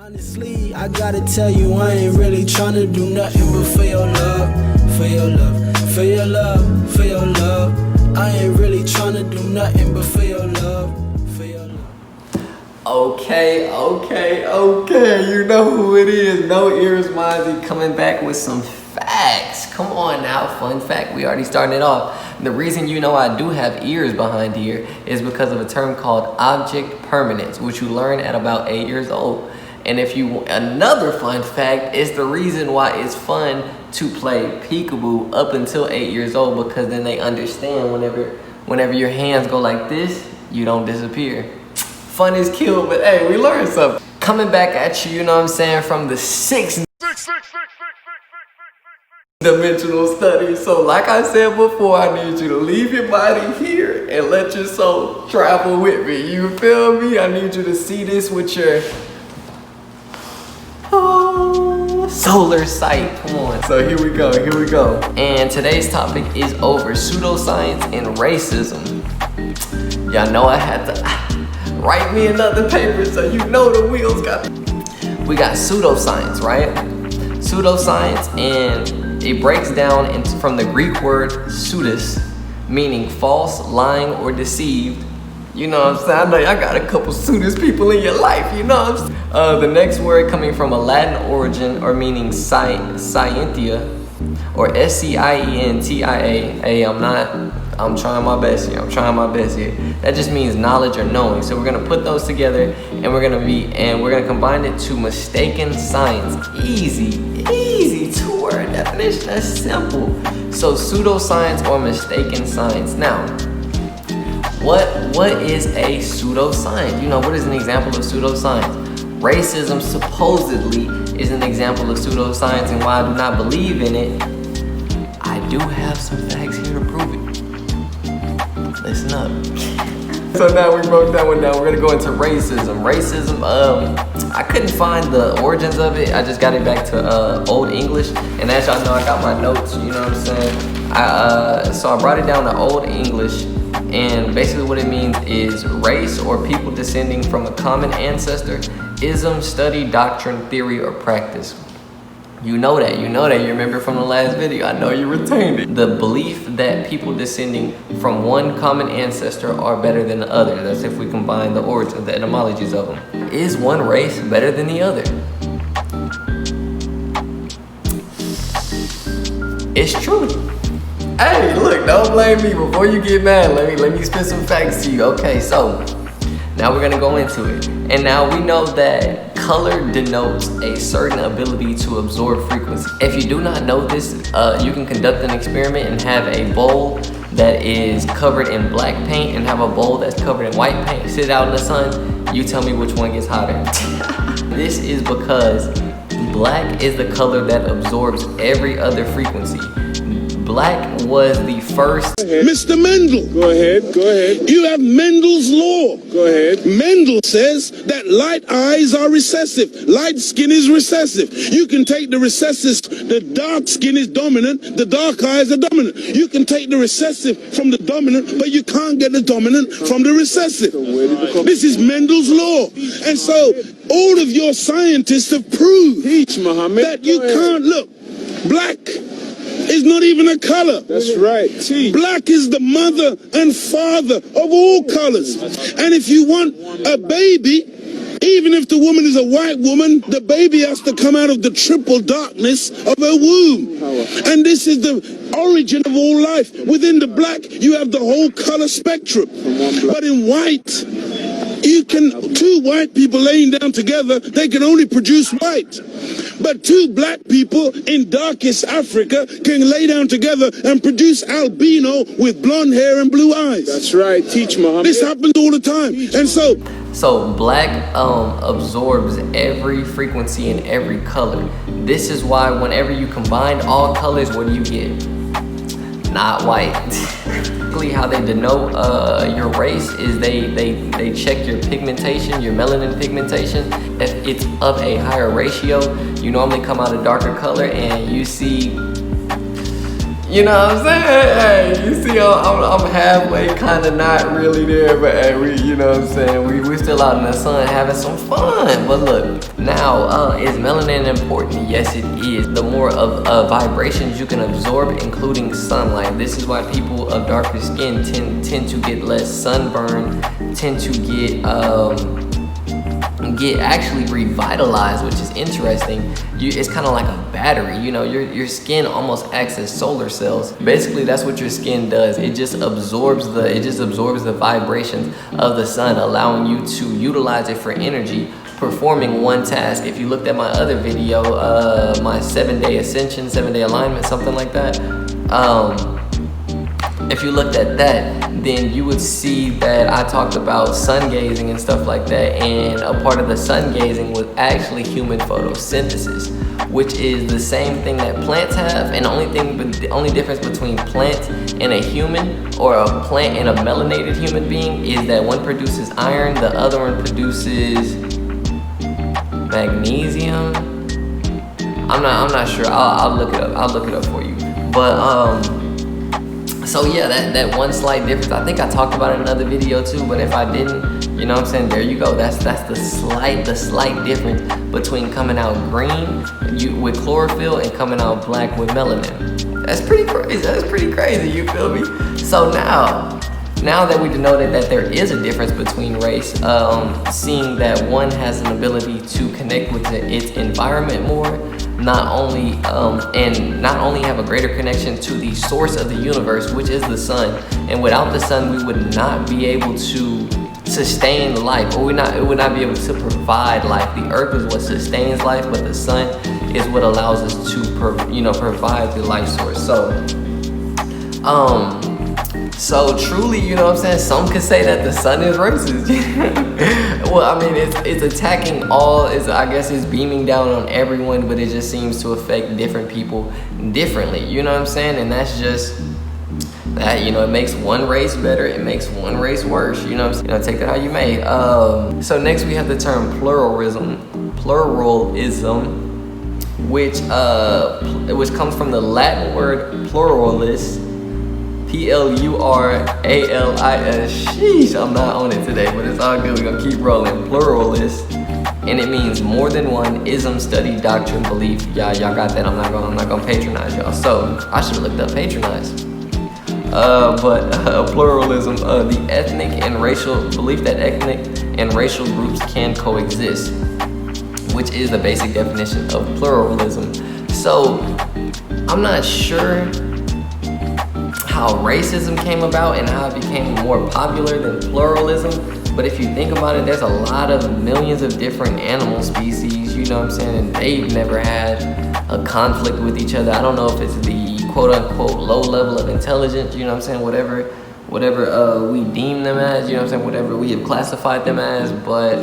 Honestly, I gotta tell you, I ain't really tryna do nothing but for your love, for your love, for your love, for your love. I ain't really tryna do nothing but for your love, for your love. Okay, you know who it is. No Ears Mozy coming back with some facts. Come on now, fun fact. We already starting it off. The reason you know I do have ears behind here is because of a term called object permanence, which you learn at about 8 years old. And if you want another fun fact, it's the reason why it's fun to play peekaboo up until 8 years old, because then they understand whenever your hands go like this, you don't disappear. Fun is killed, but hey, we learned something. Coming back at you, you know what I'm saying, from the sixth dimensional study. So like I said before, I need you to leave your body here and let your soul travel with me. You feel me? I need you to see this with your solar sight. Come on. So here we go. And today's topic is over pseudoscience and racism. Y'all know I had to write me another paper, so you know the wheels got. We got pseudoscience, right? Pseudoscience, and it breaks down from the Greek word pseudus, meaning false, lying, or deceived. You know what I'm saying? I know y'all got a couple pseudus people in your life, you know what I'm saying? The next word coming from a Latin origin, or meaning scientia, or scientia. Hey, I'm trying my best here. That just means knowledge or knowing. So we're gonna put those together, and we're gonna combine it to mistaken science. Easy, two-word definition. That's simple. So pseudoscience or mistaken science. Now, what is a pseudoscience? You know, what is an example of pseudoscience? Racism supposedly is an example of pseudoscience, and while I do not believe in it, I do have some facts here to prove it. Listen up. So now we broke that one down. We're gonna go into racism. Racism, I couldn't find the origins of it. I just got it back to Old English, and as y'all know, I got my notes. You know what I'm saying? So I brought it down to Old English, and basically what it means is race or people descending from a common ancestor, ism, study, doctrine, theory, or practice. You know that. You remember from the last video. I know you retained it. The belief that people descending from one common ancestor are better than the other. That's if we combine the origins, the etymologies of them. Is one race better than the other? It's true. Hey, look, don't blame me. Before you get mad, let me spit some facts to you. Okay, so now we're gonna go into it. And now we know that color denotes a certain ability to absorb frequency. If you do not know this, you can conduct an experiment and have a bowl that is covered in black paint and have a bowl that's covered in white paint. Sit out in the sun, you tell me which one gets hotter. This is because black is the color that absorbs every other frequency. Black was the first. Mr. Mendel. Go ahead. You have Mendel's law. Go ahead. Mendel says that light eyes are recessive. Light skin is recessive. You can take the recessive, the dark skin is dominant, the dark eyes are dominant. You can take the recessive from the dominant, but you can't get the dominant from the recessive. This is Mendel's law. And so all of your scientists have proved that you can't look. Black is not even a color. That's right. Black is the mother and father of all colors. And if you want a baby, even if the woman is a white woman, the baby has to come out of the triple darkness of her womb. And this is the origin of all life. Within the black, you have the whole color spectrum. But in white, two white people laying down together, they can only produce white. But two black people in darkest Africa can lay down together and produce albino with blonde hair and blue eyes. That's right. Teach Muhammad. This happens all the time. And so black absorbs every frequency in every color. This is why whenever you combine all colors, what do you get? Not white. How they denote your race is they check your pigmentation, your melanin pigmentation. If it's of a higher ratio, you normally come out a darker color, and you see You know what I'm saying? Hey, you see, I'm halfway, kind of not really there, but hey, you know what I'm saying? We still out in the sun having some fun. But look, now, is melanin important? Yes, it is. The more of vibrations you can absorb, including sunlight. This is why people of darker skin tend to get less sunburn, tend to get actually revitalized, which is interesting. It's kind of like a battery, you know. Your skin almost acts as solar cells. Basically, that's what your skin does. It just absorbs the vibrations of the sun, allowing you to utilize it for energy, performing one task. If you looked at my other video, my 7-day ascension, 7-day alignment, something like that, if you looked at that, then you would see that I talked about sun gazing and stuff like that, and a part of the sun gazing was actually human photosynthesis, which is the same thing that plants have, and the only difference between plants and a human, or a plant and a melanated human being, is that one produces iron, the other one produces magnesium. I'm not sure. I'll look it up. I'll look it up for you. But so yeah, that one slight difference, I think I talked about it in another video too, but if I didn't, you know what I'm saying, there you go. That's the slight difference between coming out green with chlorophyll and coming out black with melanin. That's pretty crazy, you feel me? So now that we denoted that there is a difference between race, seeing that one has an ability to connect with its environment more, not only have a greater connection to the source of the universe, which is the sun. And without the sun, we would not be able to sustain life, or it would not be able to provide life. The earth is what sustains life, but the sun is what allows us to provide the life source. So truly, you know what I'm saying, some could say that the sun is racist. Well, I mean, it's attacking I guess it's beaming down on everyone, but it just seems to affect different people differently, you know what I'm saying? And that's just that, you know, it makes one race better, it makes one race worse, you know what I'm saying? You know, take that how you may. So next we have the term pluralism, which comes from the Latin word pluralis, Pluralis. Sheesh, I'm not on it today, but it's all good. We're gonna keep rolling. Pluralis, and it means more than one ism, study, doctrine, belief. Y'all got that. I'm not gonna patronize y'all. So I should have looked up patronize. But pluralism, the ethnic and racial belief that ethnic and racial groups can coexist, which is the basic definition of pluralism. So I'm not sure how racism came about and how it became more popular than pluralism, but if you think about it, there's a lot of millions of different animal species, you know what I'm saying, and they've never had a conflict with each other. I don't know if it's the quote-unquote low level of intelligence, you know what I'm saying, whatever we deem them as, you know what I'm saying, whatever we have classified them as, but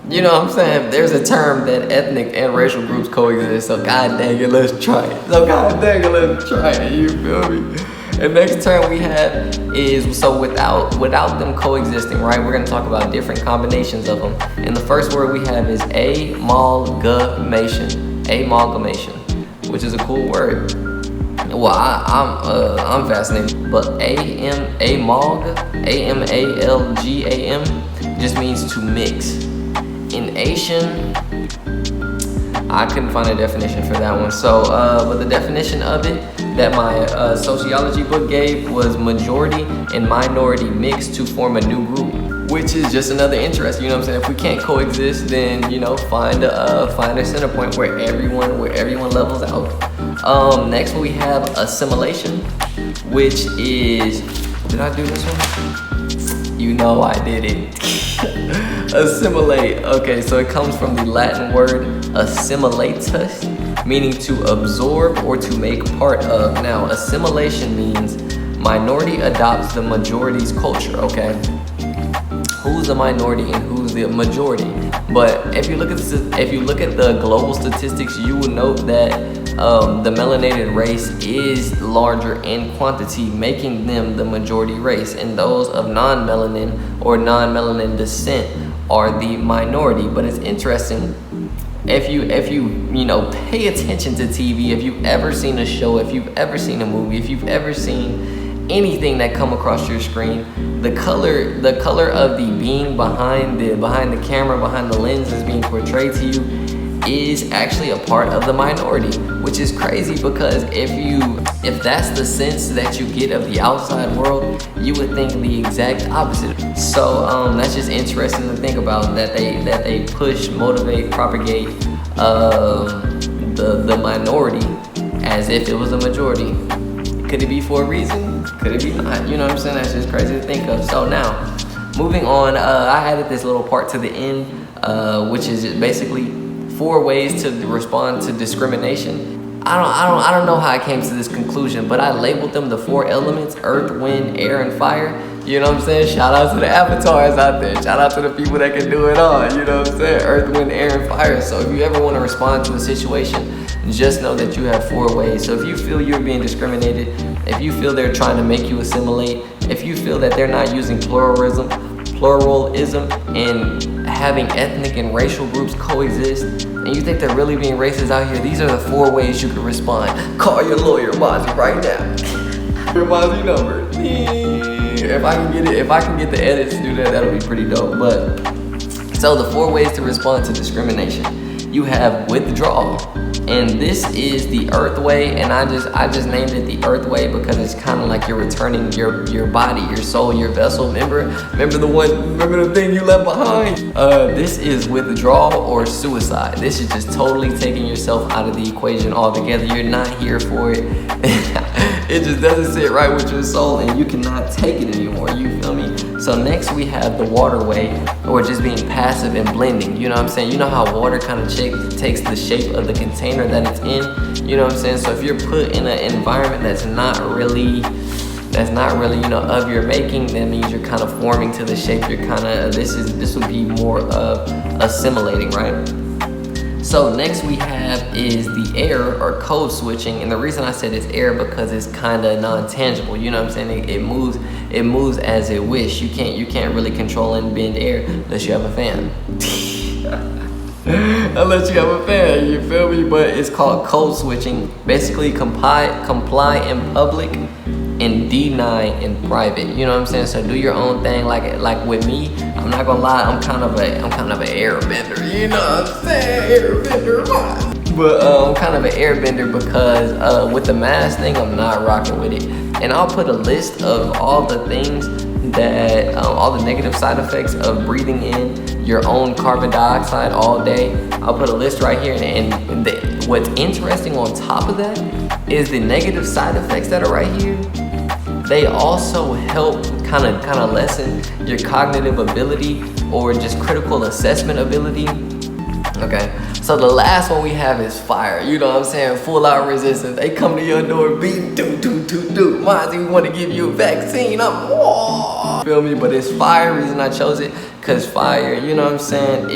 you know what I'm saying, there's a term that ethnic and racial groups coexist, so god dang it, let's try it. You feel me? The next term we have is, so without them coexisting, right, we're going to talk about different combinations of them. And the first word we have is amalgamation, which is a cool word. Well, I'm fascinated, but amalgam just means to mix. In Asian, I couldn't find a definition for that one. So, but the definition of it that my sociology book gave was majority and minority mixed to form a new group, which is just another interest. You know what I'm saying? If we can't coexist, then, you know, find a center point where everyone levels out. Next we have assimilation, which is, did I do this one? You know I did it. Assimilate. Okay, so it comes from the Latin word assimilatus, meaning to absorb or to make part of. Now, assimilation means minority adopts the majority's culture, okay? Who's the minority and who's the majority? But if you look at the global statistics, you will note that the melanated race is larger in quantity, making them the majority race, and those of non-melanin or non-melanin descent are the minority. But it's interesting, if you pay attention to TV, if you've ever seen a show, if you've ever seen a movie, if you've ever seen anything that come across your screen, the color of the being behind the camera, behind the lens is being portrayed to you is actually a part of the minority, which is crazy because if that's the sense that you get of the outside world, you would think the exact opposite. So that's just interesting to think about, that they push, motivate, propagate the minority as if it was a majority. Could it be for a reason? Could it be not? You know what I'm saying? That's just crazy to think of. So now, moving on, I added this little part to the end, which is basically 4 ways to respond to discrimination. I don't know how I came to this conclusion, but I labeled them the 4 elements: earth, wind, air, and fire. You know what I'm saying? Shout out to the avatars out there. Shout out to the people that can do it all. You know what I'm saying? Earth, wind, air, and fire. So if you ever want to respond to a situation, just know that you have 4 ways. So if you feel you're being discriminated, if you feel they're trying to make you assimilate, if you feel that they're not using pluralism and having ethnic and racial groups coexist, and you think they're really being racist out here, these are the 4 ways you can respond. Call your lawyer, Mozy, right now. Your Mozy number. If I can get the edits to do that, that'll be pretty dope. But so the 4 ways to respond to discrimination. You have withdrawal, and this is the earth way, and I just named it the earth way because it's kind of like you're returning your body, your soul, your vessel. Remember the thing you left behind? This is withdrawal or suicide. This is just totally taking yourself out of the equation altogether. You're not here for it. It just doesn't sit right with your soul, and you cannot take it anymore. You feel me? So next we have the waterway, or just being passive and blending. You know what I'm saying? You know how water kind of takes the shape of the container that it's in. You know what I'm saying? So if you're put in an environment that's not really of your making, that means you're kind of forming to the shape. You're kind of this would be more of assimilating, right? So next we have is the air, or code switching, and the reason I said it's air because it's kind of non-tangible. You know what I'm saying? It moves as it wish. You can't really control and bend air unless you have a fan. Unless you have a fan, you feel me? But it's called code switching. Basically, comply in public and deny in private. You know what I'm saying? So do your own thing. Like with me, I'm not gonna lie, I'm kind of an airbender. You know what I'm saying? Airbender. But I'm kind of an airbender because with the mask thing, I'm not rocking with it. And I'll put a list of all the things that all the negative side effects of breathing in your own carbon dioxide all day. I'll put a list right here, and what's interesting on top of that is the negative side effects that are right here. They also help kind of lessen your cognitive ability or just critical assessment ability. Okay, so the last one we have is fire. You know what I'm saying? Full out resistance. They come to your door beating, do. Mozy, we want to give you a vaccine. Feel me? But it's fire. Reason I chose it, cause fire, you know what I'm saying,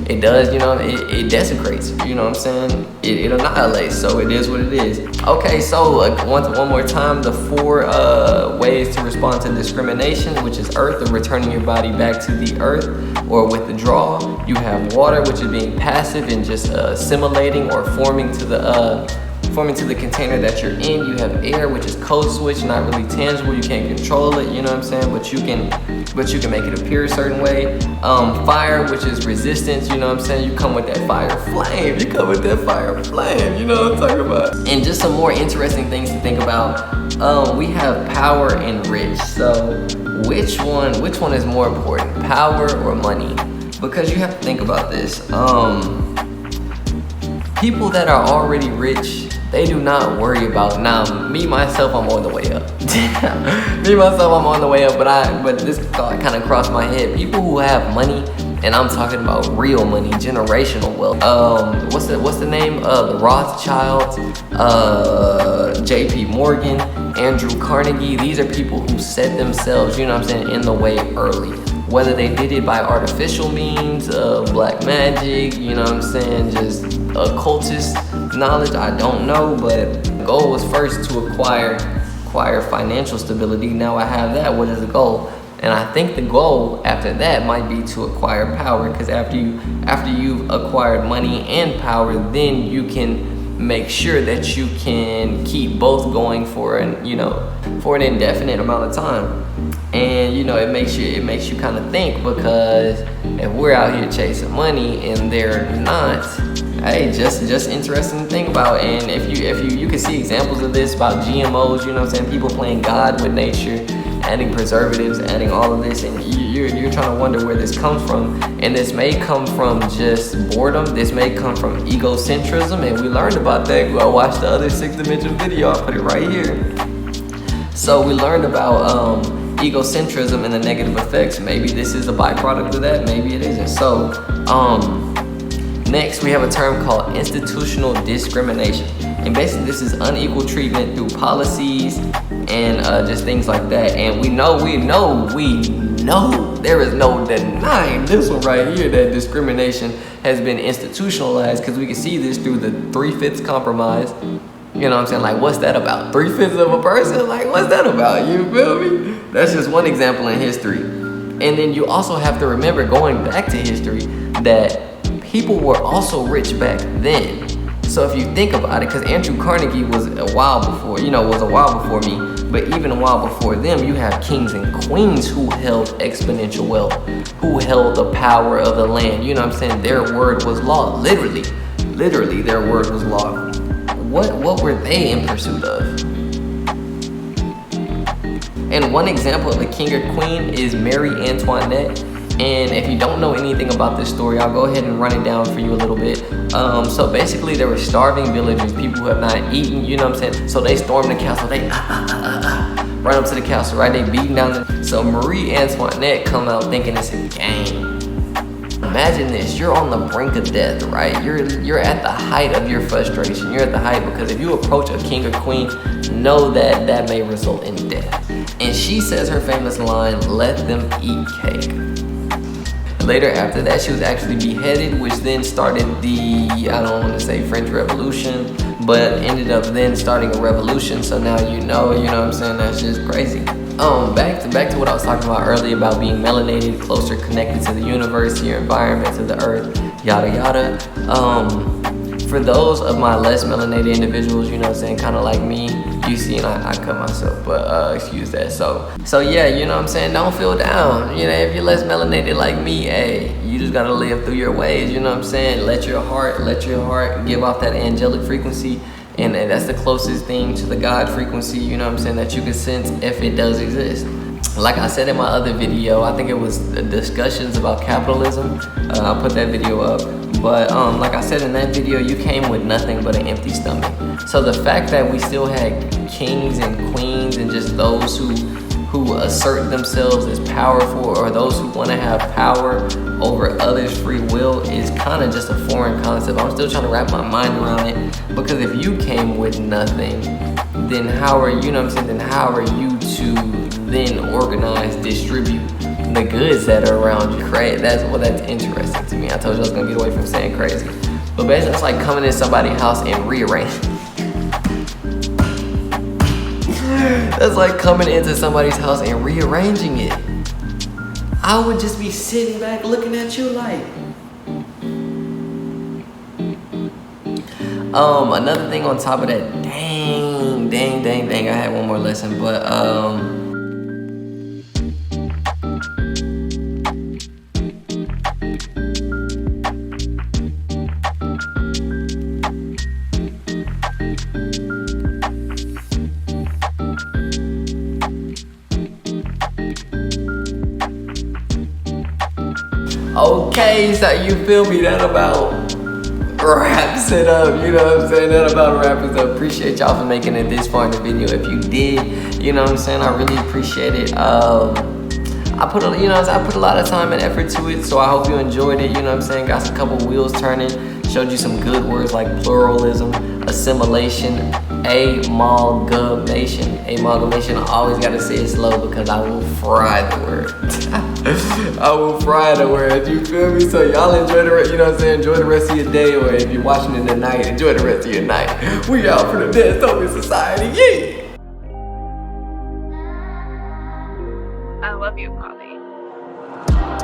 it does, you know, it desecrates, you know what I'm saying? It annihilates, so it is what it is. Okay, so one more time, the 4 ways to respond to discrimination, which is earth, or returning your body back to the earth, or withdrawal. You have water, which is being passive and just assimilating or forming to the container that you're in. You have air, which is code switch, not really tangible. You can't control it, you know what I'm saying? But you can make it appear a certain way. Fire, which is resistance, you know what I'm saying? You come with that fire flame. You know what I'm talking about? And just some more interesting things to think about. We have power and rich. So which one is more important, power or money? Because you have to think about this. People that are already rich, they do not worry about, now me myself, I'm on the way up. But this thought kind of crossed my head. People who have money, and I'm talking about real money, generational wealth. What's the name? The Rothschilds, J.P. Morgan, Andrew Carnegie. These are people who set themselves, you know what I'm saying, in the way early. Whether they did it by artificial means, black magic, you know what I'm saying, just occultist knowledge, I don't know, but the goal was first to acquire financial stability. Now I have that. What is the goal? And I think the goal after that might be to acquire power, because after you've acquired money and power, then you can make sure that you can keep both going for an indefinite amount of time. And it makes you kind of think, because if we're out here chasing money and they're not, hey, just interesting to think about. And if you can see examples of this about GMOs, people playing God with nature, adding preservatives, adding all of this, and you're trying to wonder where this comes from. And this may come from just boredom, this may come from egocentrism, and we learned about that. Go watch the other 6th Dimension video, I'll put it right here. So we learned about egocentrism and the negative effects. Maybe this is a byproduct of that, maybe it isn't. So next we have a term called institutional discrimination, and basically this is unequal treatment through policies and just things like that. And we know there is no denying this one right here, that discrimination has been institutionalized, because we can see this through the 3/5 compromise. Like, what's that about? 3/5 of a person? Like, what's that about? You feel me? That's just one example in history. And then you also have to remember, going back to history, that people were also rich back then. So if you think about it, because Andrew Carnegie was a while before me, but even a while before them, you have kings and queens who held exponential wealth, who held the power of the land. Their word was law. Literally, their word was law. What were they in pursuit of? And one example of a king or queen is Marie Antoinette. And if you don't know anything about this story, I'll go ahead and run it down for you a little bit. So basically, there were starving villagers, people who have not eaten, So they stormed the castle, they run up to the castle, right? They beating down so Marie Antoinette come out thinking it's a game. Imagine this, you're on the brink of death, right? You're at the height of your frustration. You're at the height, because if you approach a king or queen, know that may result in death. And she says her famous line, "Let them eat cake." Later after that, she was actually beheaded, which then started the, I don't want to say French Revolution, but ended up then starting a revolution. So now that's just crazy. Back to what I was talking about earlier about being melanated, closer connected to the universe, to your environment, to the earth, yada yada. For those of my less melanated individuals, kind of like me, you see, and I cut myself, but excuse that. So yeah, don't feel down. If you're less melanated like me, hey, you just gotta live through your ways. Let your heart give off that angelic frequency, and that's the closest thing to the God frequency, that you can sense if it does exist. Like I said in my other video, I think it was discussions about capitalism. I'll put that video up. But like I said in that video, you came with nothing but an empty stomach. So the fact that we still had kings and queens and just those who assert themselves as powerful, or those who want to have power over others' free will, is kind of just a foreign concept. I'm still trying to wrap my mind around it, because if you came with nothing, then how are you to then organize, distribute the goods that are around you? That's interesting to me. I told you I was gonna get away from saying crazy, but basically it's like coming in somebody's house and rearranging. That's like coming into somebody's house and rearranging it. I would just be sitting back looking at you like. Another thing on top of that, dang, I had one more lesson, but okay, so you feel me? That about wraps it up, That about wraps it up. Appreciate y'all for making it this far in the video. If you did, I really appreciate it. I put a lot of time and effort to it, so I hope you enjoyed it. Got some couple wheels turning. Showed you some good words like pluralism, assimilation, amalgamation. Amalgamation, I always gotta say it slow because I will fry the word. I will fry the word, you feel me? So y'all enjoy the rest, enjoy the rest of your day, or if you're watching it at night, enjoy the rest of your night. We out for the Dystopian Society, yeah! I love you, Bobby.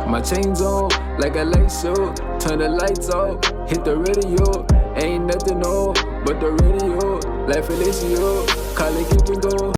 My chains on like a light show. Turn the lights off, hit the radio. Ain't nothing on but the radio. Like Felicio, call it keep and go.